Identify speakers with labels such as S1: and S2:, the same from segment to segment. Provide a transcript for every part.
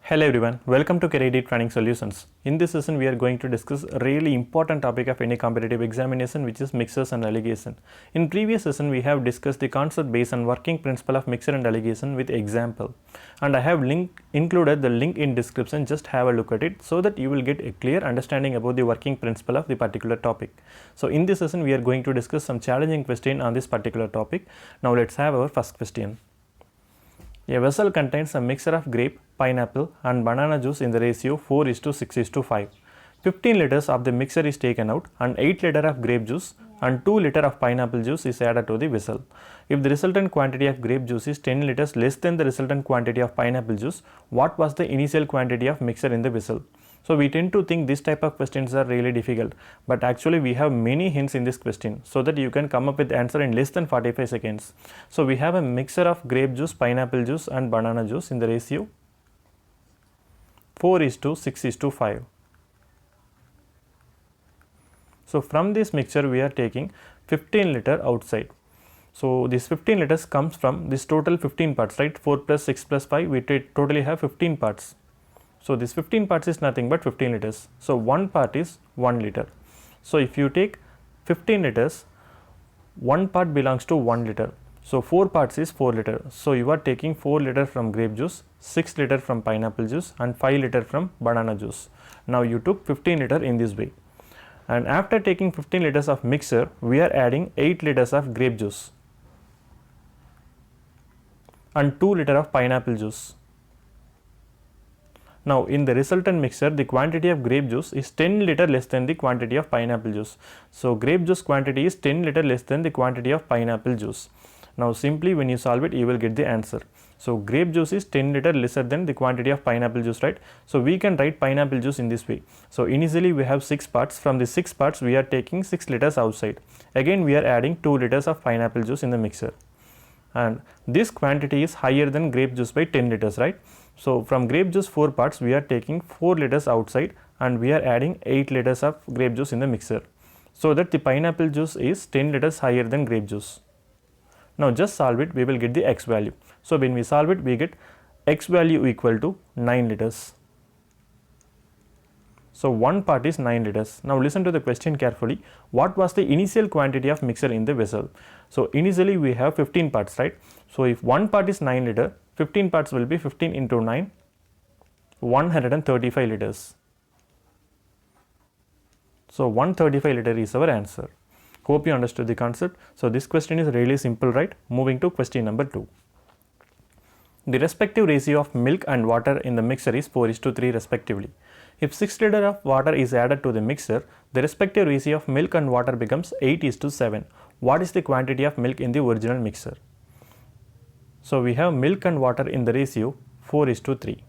S1: Hello everyone, welcome to Career Training Solutions. In this session, we are going to discuss a really important topic of any competitive examination, which is mixers and alligation. In previous session, we have discussed the concept based and working principle of mixer and alligation with example. And I have included the link in description, just have a look at it so that you will get a clear understanding about the working principle of the particular topic. So in this session, we are going to discuss some challenging question on this particular topic. Now let's have our first question. A vessel contains a mixture of grape, pineapple and banana juice in the ratio 4:6:5. 15 liters of the mixture is taken out and 8 liters of grape juice and 2 liters of pineapple juice is added to the vessel. If the resultant quantity of grape juice is 10 liters less than the resultant quantity of pineapple juice, what was the initial quantity of mixture in the vessel? So we tend to think this type of questions are really difficult, but actually we have many hints in this question so that you can come up with the answer in less than 45 seconds. So we have a mixture of grape juice, pineapple juice and banana juice in the ratio 4:6:5. So from this mixture we are taking 15 liter outside. So this 15 liters comes from this total 15 parts, right? 4 plus 6 plus 5, we totally have 15 parts. So this 15 parts is nothing but 15 liters. So one part is 1 liter. So if you take 15 liters, one part belongs to 1 liter. So 4 parts is 4 liter. So you are taking 4 liter from grape juice, 6 liter from pineapple juice and 5 liter from banana juice. Now you took 15 liter in this way. And after taking 15 liters of mixture, we are adding 8 liters of grape juice and 2 liter of pineapple juice. Now in the resultant mixture, the quantity of grape juice is 10 liter less than the quantity of pineapple juice. So grape juice quantity is 10 liter less than the quantity of pineapple juice. Now simply when you solve it, you will get the answer. So grape juice is 10 liter lesser than the quantity of pineapple juice, right? So we can write pineapple juice in this way. So initially we have 6 parts. From the 6 parts, we are taking 6 liters outside. Again we are adding 2 liters of pineapple juice in the mixer. And this quantity is higher than grape juice by 10 liters, right? So from grape juice 4 parts, we are taking 4 liters outside and we are adding 8 liters of grape juice in the mixer. So that the pineapple juice is 10 liters higher than grape juice. Now just solve it, we will get the x value. So when we solve it, we get x value equal to 9 liters. So one part is 9 liters. Now listen to the question carefully. What was the initial quantity of mixture in the vessel? So initially we have 15 parts, right? So if one part is 9 liter, 15 parts will be 15 into 9, 135 liters. So 135 liter is our answer. Hope you understood the concept. So this question is really simple, right? Moving to question number 2. The respective ratio of milk and water in the mixture is 4:3 respectively. If 6 liter of water is added to the mixture, the respective ratio of milk and water becomes 8:7. What is the quantity of milk in the original mixture? So we have milk and water in the ratio 4:3.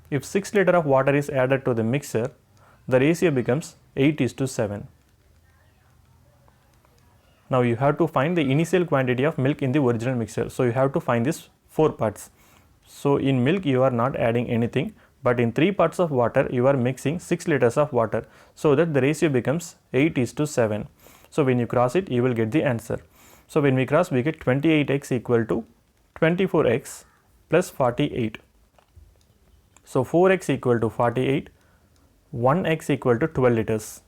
S1: If 6 liter of water is added to the mixture, the ratio becomes 8:7. Now you have to find the initial quantity of milk in the original mixture. So you have to find this 4 parts. So in milk you are not adding anything, but in 3 parts of water you are mixing 6 liters of water, so that the ratio becomes 8:7. So when you cross it, you will get the answer. So when we cross, we get 28x equal to 24x plus 48. So 4x equal to 48, 1x equal to 12 liters.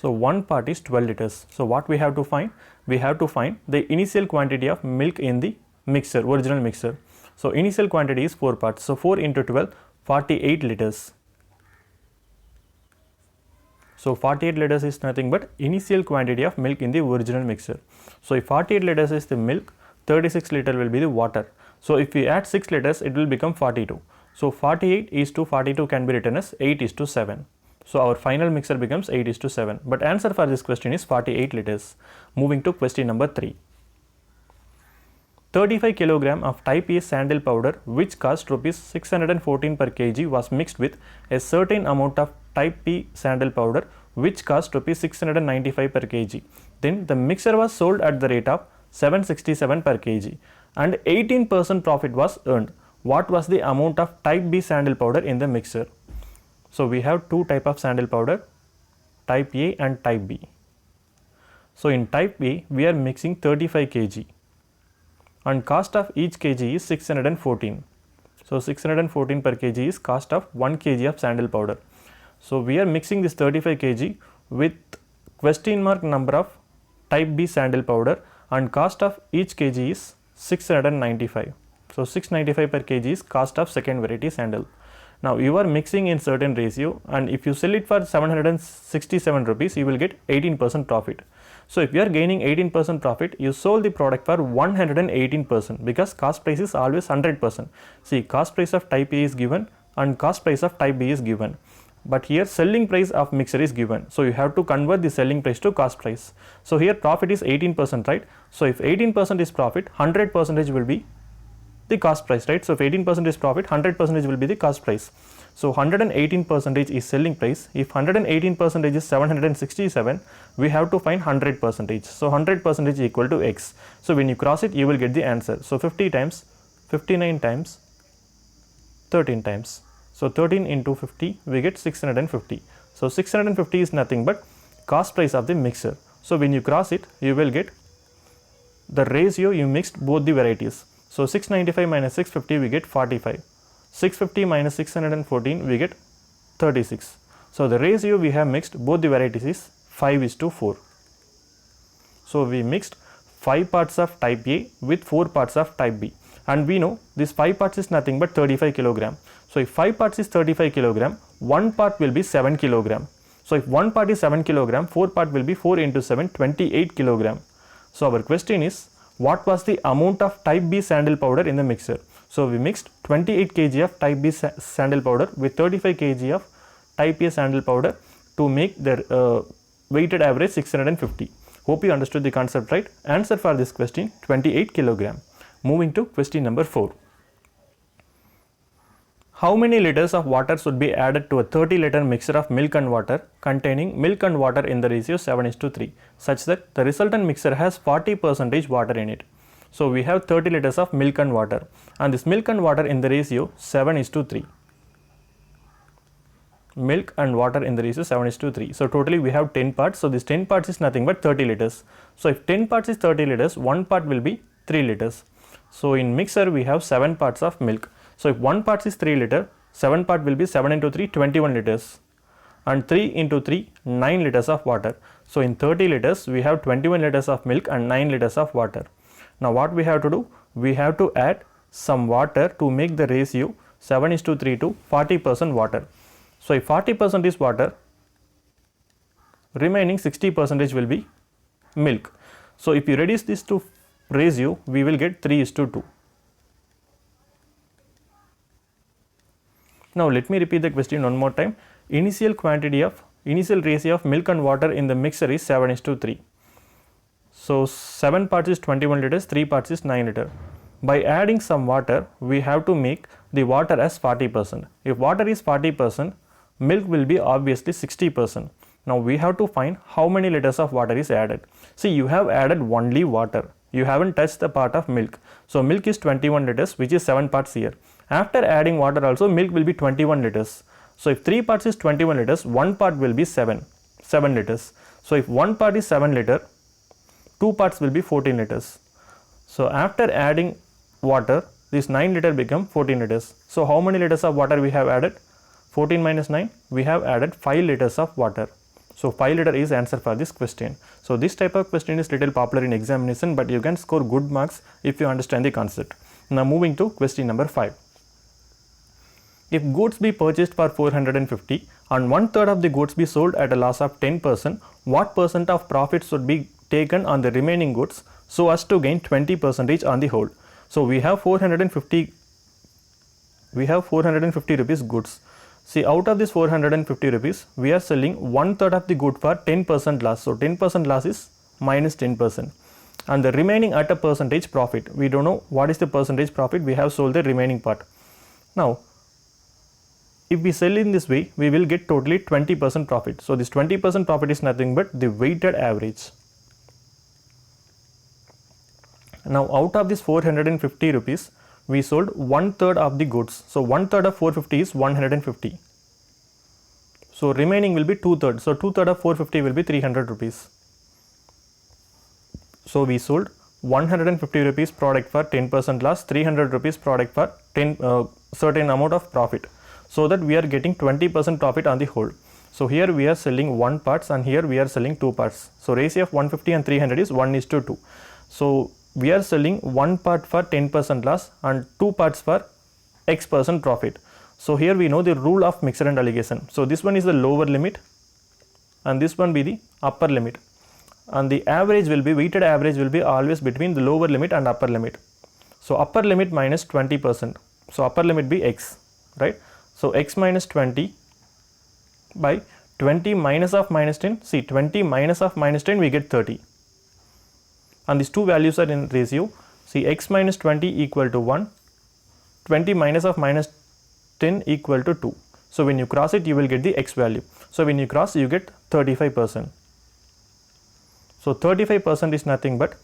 S1: So one part is 12 liters. So what we have to find? We have to find the initial quantity of milk in the mixture, original mixture. So initial quantity is 4 parts. So 4 into 12, 48 liters. So 48 liters is nothing but initial quantity of milk in the original mixture. So if 48 liters is the milk, 36 liter will be the water. So if we add 6 liters, it will become 42. So 48:42 can be written as 8:7. So our final mixture becomes 8:7. But answer for this question is 48 liters. Moving to question number 3. 35 kg of type A sandal powder, which cost rupees 614 per kg, was mixed with a certain amount of type B sandal powder, which cost rupees 695 per kg. Then the mixture was sold at the rate of 767 per kg and 18% profit was earned. What was the amount of type B sandal powder in the mixture? So we have two type of sandal powder, type A and type B. So in type A, we are mixing 35 kg and cost of each kg is 614. So 614 per kg is cost of 1 kg of sandal powder. So we are mixing this 35 kg with question mark number of type B sandal powder and cost of each kg is 695. So 695 per kg is cost of second variety sandal. Now you are mixing in certain ratio, and if you sell it for 767 rupees, you will get 18% profit. So if you are gaining 18% profit, you sold the product for 118% because cost price is always 100%. See, cost price of type A is given and cost price of type B is given. But here selling price of mixer is given. So you have to convert the selling price to cost price. So here profit is 18%, right? So if 18% is profit, 100% will be the cost price, right? So if 18% is profit, 100% will be the cost price. So 118% is selling price. If 118% is 767, we have to find 100%. So 100% is equal to X. So when you cross it, you will get the answer. So 50 times, 59 times, 13 times. So 13 into 50, we get 650. So 650 is nothing but cost price of the mixer. So when you cross it, you will get the ratio you mixed both the varieties. So 695 minus 650, we get 45. 650 minus 614, we get 36. So the ratio we have mixed both the varieties is 5:4. So we mixed 5 parts of type A with 4 parts of type B. And we know this 5 parts is nothing but 35 kilogram. So if 5 parts is 35 kilogram, 1 part will be 7 kilogram. So if 1 part is 7 kilogram, 4 part will be 4 into 7, 28 kilogram. So our question is, what was the amount of type B sandal powder in the mixer? So we mixed 28 kg of type B sandal powder with 35 kg of type A sandal powder to make the weighted average 650. Hope you understood the concept, right? Answer for this question, 28 kilogram. Moving to question number 4. How many liters of water should be added to a 30-liter mixture of milk and water containing milk and water in the ratio 7:3 such that the resultant mixture has 40% water in it? So we have 30 liters of milk and water, and this milk and water in the ratio 7:3. Milk and water in the ratio 7:3. So totally we have 10 parts. So this 10 parts is nothing but 30 liters. So if 10 parts is 30 liters, 1 part will be 3 liters. So in mixer we have 7 parts of milk. So if 1 part is 3 liter, 7 part will be 7 into 3, 21 liters. And 3 into 3, 9 liters of water. So in 30 liters, we have 21 liters of milk and 9 liters of water. Now what we have to do? We have to add some water to make the ratio 7:3 to 40% water. So if 40% is water, remaining 60% will be milk. So if you reduce this to ratio, we will get 3:2. Now let me repeat the question one more time. Initial ratio of milk and water in the mixer is 7:3. So 7 parts is 21 liters, 3 parts is 9 liters. By adding some water, we have to make the water as 40%. If water is 40%, milk will be obviously 60%. Now we have to find how many liters of water is added. See, you have added only water. You haven't touched the part of milk. So milk is 21 liters, which is 7 parts here. After adding water also, milk will be 21 liters. So if 3 parts is 21 liters, 1 part will be 7 liters. So if 1 part is 7 liter, 2 parts will be 14 liters. So after adding water, this 9 liter become 14 liters. So how many liters of water we have added? 14 minus 9, we have added 5 liters of water. So 5 liter is answer for this question. So this type of question is little popular in examination, but you can score good marks if you understand the concept. Now moving to question number 5. If goods be purchased for 450 and 1/3 of the goods be sold at a loss of 10%, what percent of profit should be taken on the remaining goods so as to gain 20% on the whole? So we have 450 rupees goods. See, out of this 450 rupees, we are selling 1/3 of the good for 10% loss. So 10% loss is minus 10%. And the remaining at a percentage profit. We don't know what is the percentage profit. We have sold the remaining part. Now, if we sell in this way, we will get totally 20% profit. So this 20% profit is nothing but the weighted average. Now out of this 450 rupees, we sold 1/3 of the goods. So 1/3 of 450 is 150. So remaining will be 2/3. So 2/3 of 450 will be 300 rupees. So we sold 150 rupees product for 10% loss, 300 rupees product for certain amount of profit, so that we are getting 20% profit on the whole. So here we are selling 1 parts and here we are selling 2 parts. So ratio of 150 and 300 is 1:2. So we are selling 1 part for 10% loss and 2 parts for X% profit. So here we know the rule of mixture and alligation. So this one is the lower limit and this one be the upper limit, and the average will be, weighted average will be always between the lower limit and upper limit. So upper limit minus 20%. So upper limit be X, right? So X minus 20 by 20 minus of minus 10. See, 20 minus of minus 10 we get 30. And these two values are in ratio. See, X minus 20 equal to 1. 20 minus of minus 10 equal to 2. So when you cross it, you will get the X value. So when you cross, you get 35%. So 35% is nothing but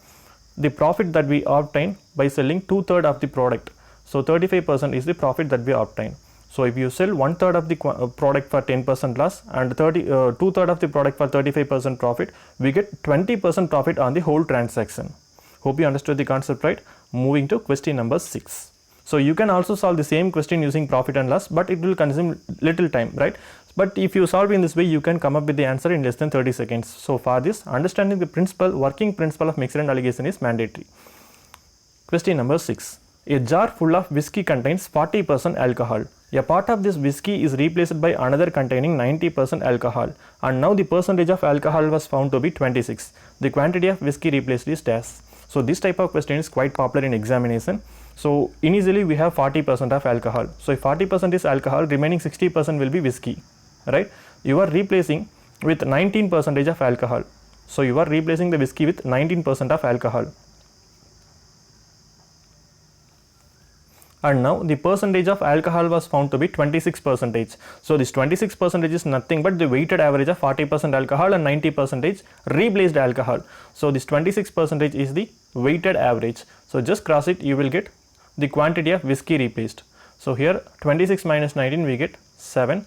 S1: the profit that we obtain by selling 2/3 of the product. So 35% is the profit that we obtain. So if you sell 1/3 of the product for 10% loss and 2/3 of the product for 35% profit, we get 20% profit on the whole transaction. Hope you understood the concept, right? Moving to question number 6. So you can also solve the same question using profit and loss, but it will consume little time, right? But if you solve in this way, you can come up with the answer in less than 30 seconds. So for this, understanding the principle, working principle of mixture and alligation is mandatory. Question number 6. A jar full of whiskey contains 40% alcohol. A part of this whiskey is replaced by another containing 90% alcohol, and now the percentage of alcohol was found to be 26. The quantity of whiskey replaced is dash. So this type of question is quite popular in examination. So initially we have 40% of alcohol. So if 40% is alcohol, remaining 60% will be whiskey, right? You are replacing with 19% of alcohol. So you are replacing the whiskey with 19% of alcohol. And now the percentage of alcohol was found to be 26%. So this 26% is nothing but the weighted average of 40% alcohol and 90% replaced alcohol. So this 26% is the weighted average. So just cross it, you will get the quantity of whiskey replaced. So here 26 minus 19 we get 7,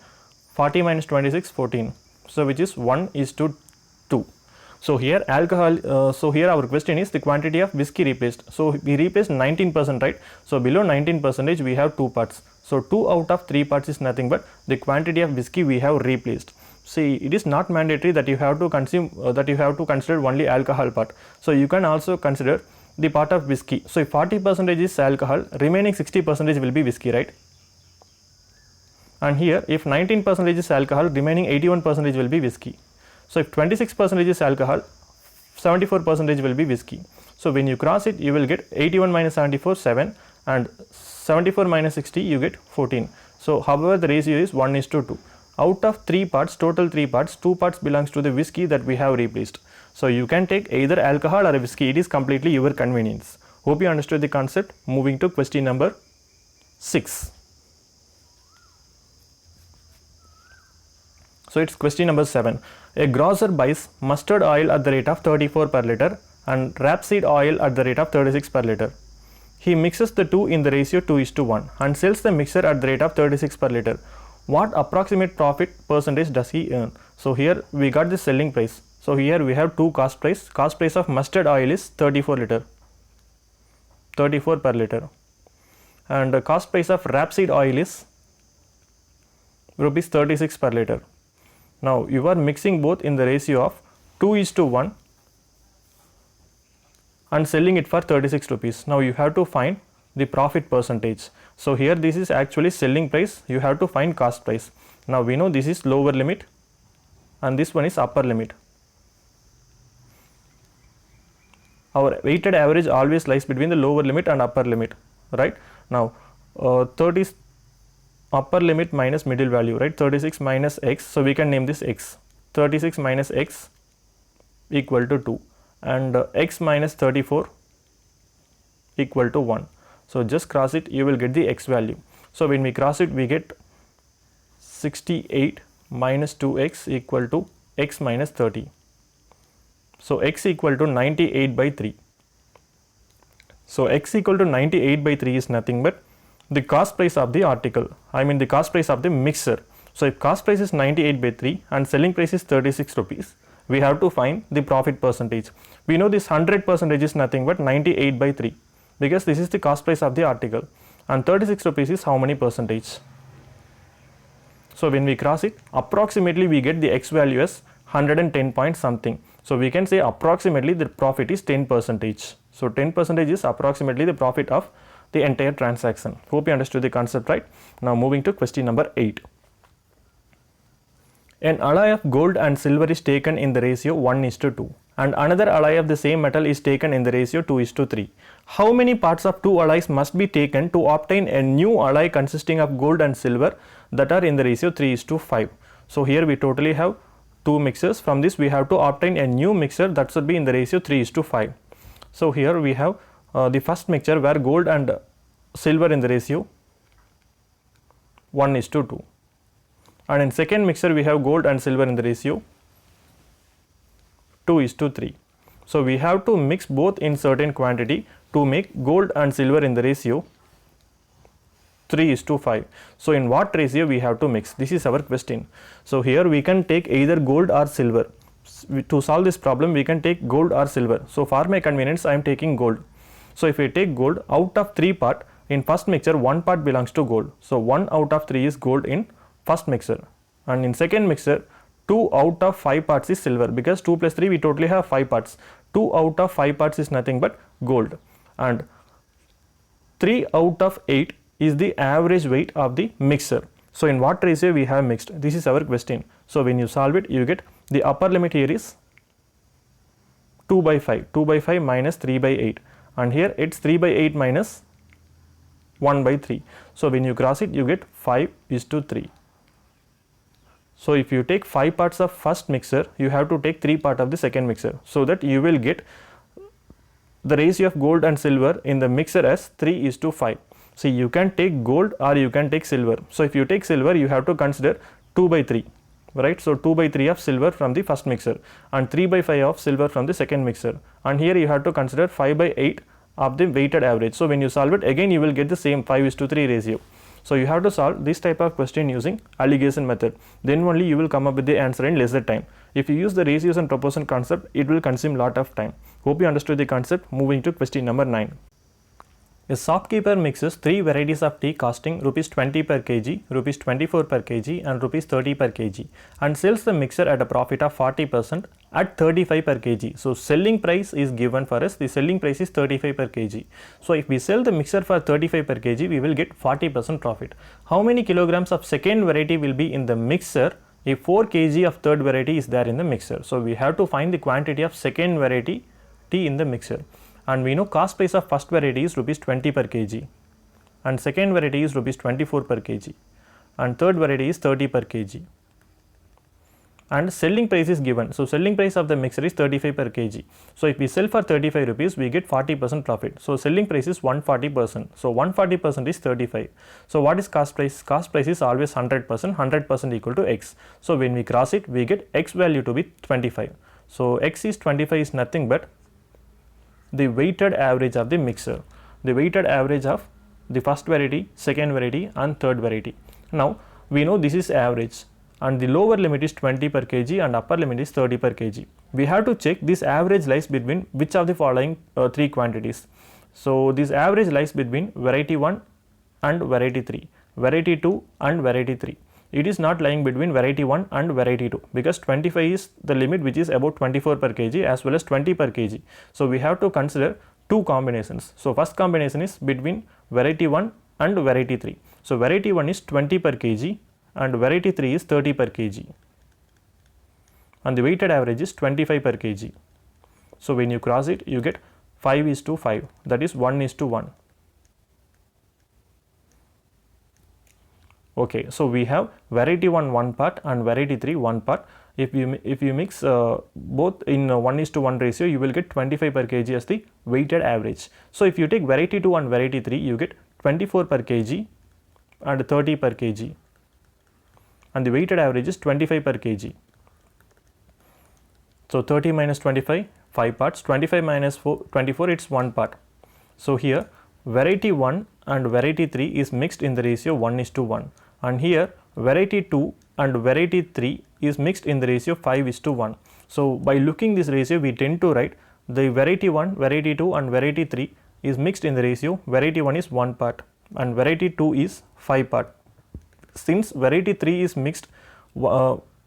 S1: 40 minus 26 14. So which is 1:2. So here alcohol, so here our question is the quantity of whiskey replaced. So we replaced 19%, right? So below 19% we have 2 parts. So 2 out of 3 parts is nothing but the quantity of whiskey we have replaced. See, it is not mandatory that you have to consume, that you have to consider only alcohol part. So you can also consider the part of whiskey. So if 40% is alcohol, remaining 60% will be whiskey, right? And here if 19% is alcohol, remaining 81% will be whiskey. So if 26% is alcohol, 74% will be whiskey. So when you cross it, you will get 81 minus 74 7, and 74 minus 60 you get 14. So however the ratio is 1:2. Out of 3 parts, total 3 parts, 2 parts belongs to the whiskey that we have replaced. So you can take either alcohol or a whiskey. It is completely your convenience. Hope you understood the concept. Moving to question number 6. So it's question number 7. A grocer buys mustard oil at the rate of 34 per liter and rapeseed oil at the rate of 36 per liter. He mixes the two in the ratio 2:1 and sells the mixture at the rate of 36 per liter. What approximate profit percentage does he earn? So here we got the selling price. So here we have two cost price. Cost price of mustard oil is 34 per liter, and the cost price of rapeseed oil is rupees 36 per liter. Now you are mixing both in the ratio of 2:1 and selling it for 36 rupees. Now you have to find the profit percentage. So here this is actually selling price, you have to find cost price. Now we know this is lower limit and this one is upper limit. Our weighted average always lies between the lower limit and upper limit, right? Now 30 is upper limit minus middle value, right? 36 minus x, so we can name this x. 36 minus x equal to 2 and x minus 34 equal to 1. So just cross it, you will get the x value. So when we cross it, we get 68 minus 2x equal to x minus 30. So x equal to 98 by 3. So x equal to 98 by 3 is nothing but the cost price of the article, I mean the cost price of the mixture. So if cost price is 98 by 3 and selling price is 36 rupees, we have to find the profit percentage. We know this 100% is nothing but 98 by 3 because this is the cost price of the article, and 36 rupees is how many percentage. So when we cross it, approximately we get the X value as 110 point something. So we can say approximately the profit is 10%. So 10% is approximately the profit of the entire transaction. Hope you understood the concept, right? Now moving to question number 8. An alloy of gold and silver is taken in the ratio 1:2 and another alloy of the same metal is taken in the ratio 2:3. How many parts of two alloys must be taken to obtain a new alloy consisting of gold and silver that are in the ratio 3:5? So here we totally have two mixers. From this we have to obtain a new mixer that should be in the ratio 3:5. So here we have the first mixture where gold and silver in the ratio 1:2. And in second mixture we have gold and silver in the ratio 2:3. So we have to mix both in certain quantity to make gold and silver in the ratio 3:5. So in what ratio we have to mix? This is our question. So here we can take either gold or silver. To solve this problem we can take gold or silver. So for my convenience I am taking gold. So if we take gold, out of 3 part in first mixture 1 part belongs to gold. So 1 out of 3 is gold in first mixer, and in second mixer 2 out of 5 parts is silver because 2 plus 3 we totally have 5 parts. 2 out of 5 parts is nothing but gold, and 3 out of 8 is the average weight of the mixer. So in what ratio we have mixed? This is our question. So when you solve it you get the upper limit here is 2 by 5. 2 by 5 minus 3 by 8, and here it's 3 by 8 minus 1 by 3. So when you cross it you get 5:3. So if you take 5 parts of first mixer you have to take 3 part of the second mixer, so that you will get the ratio of gold and silver in the mixer as 3:5. See, you can take gold or you can take silver. So if you take silver you have to consider 2 by 3, right? So 2 by 3 of silver from the first mixer and 3 by 5 of silver from the second mixer, and here you have to consider 5 by 8 of the weighted average. So when you solve it again you will get the same 5:3 ratio. So you have to solve this type of question using alligation method, then only you will come up with the answer in lesser time. If you use the ratios and proportion concept it will consume lot of time. Hope you understood the concept. Moving to question number 9. A shopkeeper mixes 3 varieties of tea costing rupees 20 per kg, rupees 24 per kg and rupees 30 per kg and sells the mixer at a profit of 40% at 35 per kg. So selling price is given for us. The selling price is 35 per kg. So if we sell the mixer for 35 per kg we will get 40% profit. How many kilograms of second variety will be in the mixer if 4 kg of third variety is there in the mixer? So we have to find the quantity of second variety tea in the mixer. And we know cost price of first variety is rupees 20 per kg and second variety is rupees 24 per kg and third variety is 30 per kg, and selling price is given. So selling price of the mixer is 35 per kg. So if we sell for 35 rupees we get 40% profit. So selling price is 140%. So 140% is 35. So what is cost price? Cost price is always 100%. 100% equal to x. So when we cross it we get x value to be 25. So x is 25 is nothing but the weighted average of the mixer, the weighted average of the first variety, second variety and third variety. Now we know this is average and the lower limit is 20 per kg and upper limit is 30 per kg. We have to check this average lies between which of the following 3 quantities. So this average lies between variety 1 and variety 3, variety 2 and variety 3. It is not lying between variety 1 and variety 2 because 25 is the limit which is about 24 per kg as well as 20 per kg. So we have to consider 2 combinations. So first combination is between variety 1 and variety 3. So variety 1 is 20 per kg and variety 3 is 30 per kg and the weighted average is 25 per kg. So when you cross it you get 5:5, that is 1:1. Okay, so we have variety 1 part and variety 3 1 part. If you mix both in 1:1 ratio you will get 25 per kg as the weighted average. So if you take variety 2 and variety 3 you get 24 per kg and 30 per kg and the weighted average is 25 per kg. So 30 minus 25, 5 parts, 25 minus 24 it's 1 part. So here variety 1 and variety 3 is mixed in the ratio 1:1 and here variety 2 and variety 3 is mixed in the ratio 5:1. So by looking this ratio, we tend to write the variety 1, variety 2 and variety 3 is mixed in the ratio variety 1 is 1 part and variety 2 is 5 part. Since variety 3 is mixed,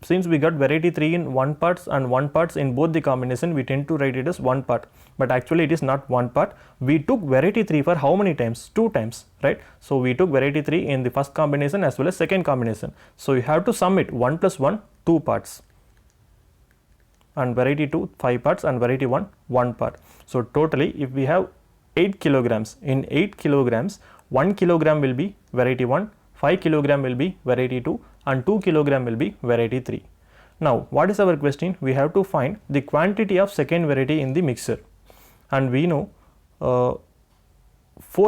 S1: since we got variety 3 in 1 parts and 1 parts in both the combination, we tend to write it as 1 part, but actually it is not 1 part. We took variety 3 for how many times? 2 times, right? So we took variety 3 in the first combination as well as second combination. So you have to sum it, 1 plus 1, 2 parts, and variety 2 5 parts and variety 1 1 part. So totally if we have 8 kilograms, in 8 kilograms 1 kilogram will be variety 1, 5 kilogram will be variety 2 and 2 kilogram will be variety 3. Now what is our question? We have to find the quantity of second variety in the mixture, and we know 4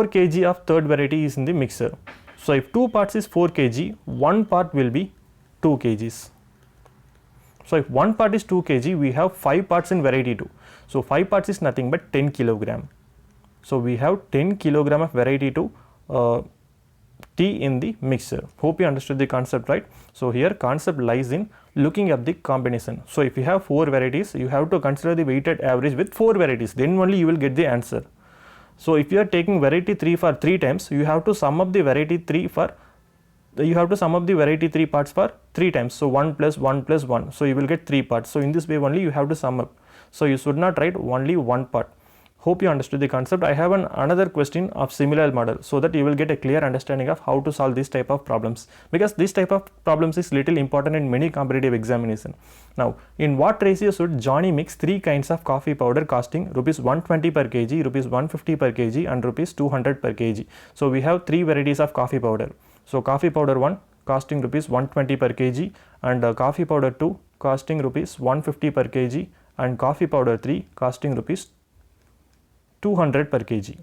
S1: kg of third variety is in the mixture. So if 2 parts is 4 kg, 1 part will be 2 kgs. So if 1 part is 2 kg, we have 5 parts in variety 2. So 5 parts is nothing but 10 kilogram. So we have 10 kilogram of variety 2 tea in the mixture. Hope you understood the concept, right? So here concept lies in looking at the combination. So if you have 4 varieties, you have to consider the weighted average with 4 varieties, then only you will get the answer. So if you are taking variety 3 for 3 times, you have to sum up the variety 3 parts for 3 times. So 1 plus 1 plus 1. So you will get 3 parts. So in this way only you have to sum up. So you should not write only 1 part. Hope you understood the concept. I have another question of similar model so that you will get a clear understanding of how to solve this type of problems, because this type of problems is little important in many competitive examination. Now, in what ratio should Johnny mix 3 kinds of coffee powder costing rupees 120 per kg, rupees 150 per kg and rupees 200 per kg? So we have 3 varieties of coffee powder. So coffee powder 1 costing rupees 120 per kg and coffee powder 2 costing rupees 150 per kg and coffee powder 3 costing rupees 200 per kg.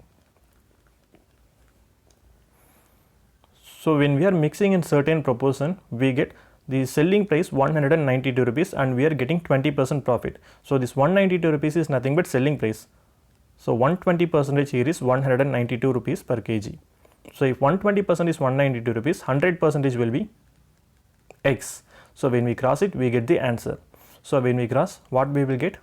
S1: So when we are mixing in certain proportion, we get the selling price 192 rupees and we are getting 20% profit. So this 192 rupees is nothing but selling price. So 120% here is 192 rupees per kg. So if 120% is 192 rupees, 100% will be X. So when we cross it, we get the answer. So when we cross, what we will get?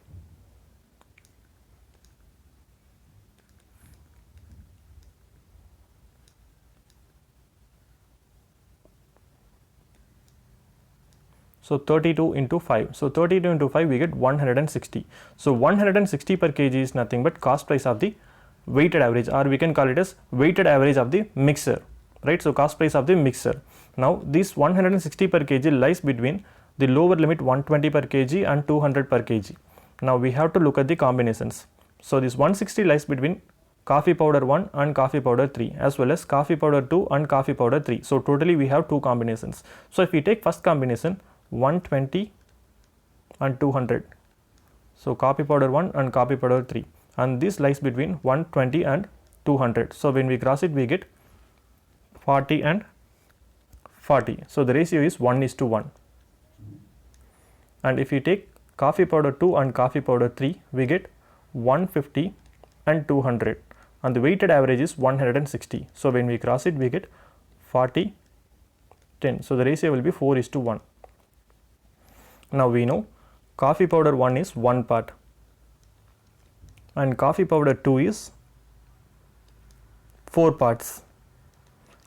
S1: So 32 into 5. So 32 into 5 we get 160. So 160 per kg is nothing but cost price of the weighted average, or we can call it as weighted average of the mixer, right? So cost price of the mixer. Now this 160 per kg lies between the lower limit 120 per kg and 200 per kg. Now we have to look at the combinations. So this 160 lies between coffee powder 1 and coffee powder 3 as well as coffee powder 2 and coffee powder 3. So totally we have 2 combinations. So if we take first combination 120 and 200, so coffee powder 1 and coffee powder 3, and this lies between 120 and 200. So when we cross it, we get 40 and 40. So the ratio is 1:1. And if we take coffee powder 2 and coffee powder 3, we get 150 and 200, and the weighted average is 160. So when we cross it, we get 40, 10. So the ratio will be 4:1. Now we know coffee powder 1 is 1 part and coffee powder 2 is 4 parts,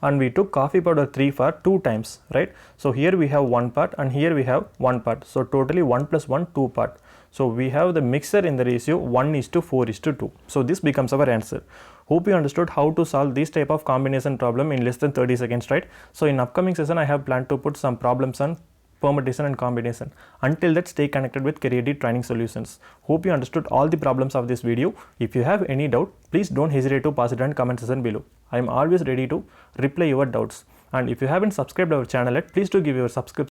S1: and we took coffee powder 3 for 2 times, right? So here we have 1 part and here we have 1 part. So totally 1 plus 1, 2 part. So we have the mixer in the ratio 1:4:2. So this becomes our answer. Hope you understood how to solve this type of combination problem in less than 30 seconds, right? So in upcoming session, I have planned to put some problems on permutation and combination. Until that, stay connected with CareerD Training Solutions. Hope you understood all the problems of this video. If you have any doubt, please don't hesitate to pass it in comment section below. I am always ready to reply your doubts. And if you haven't subscribed our channel yet, please do give your subscription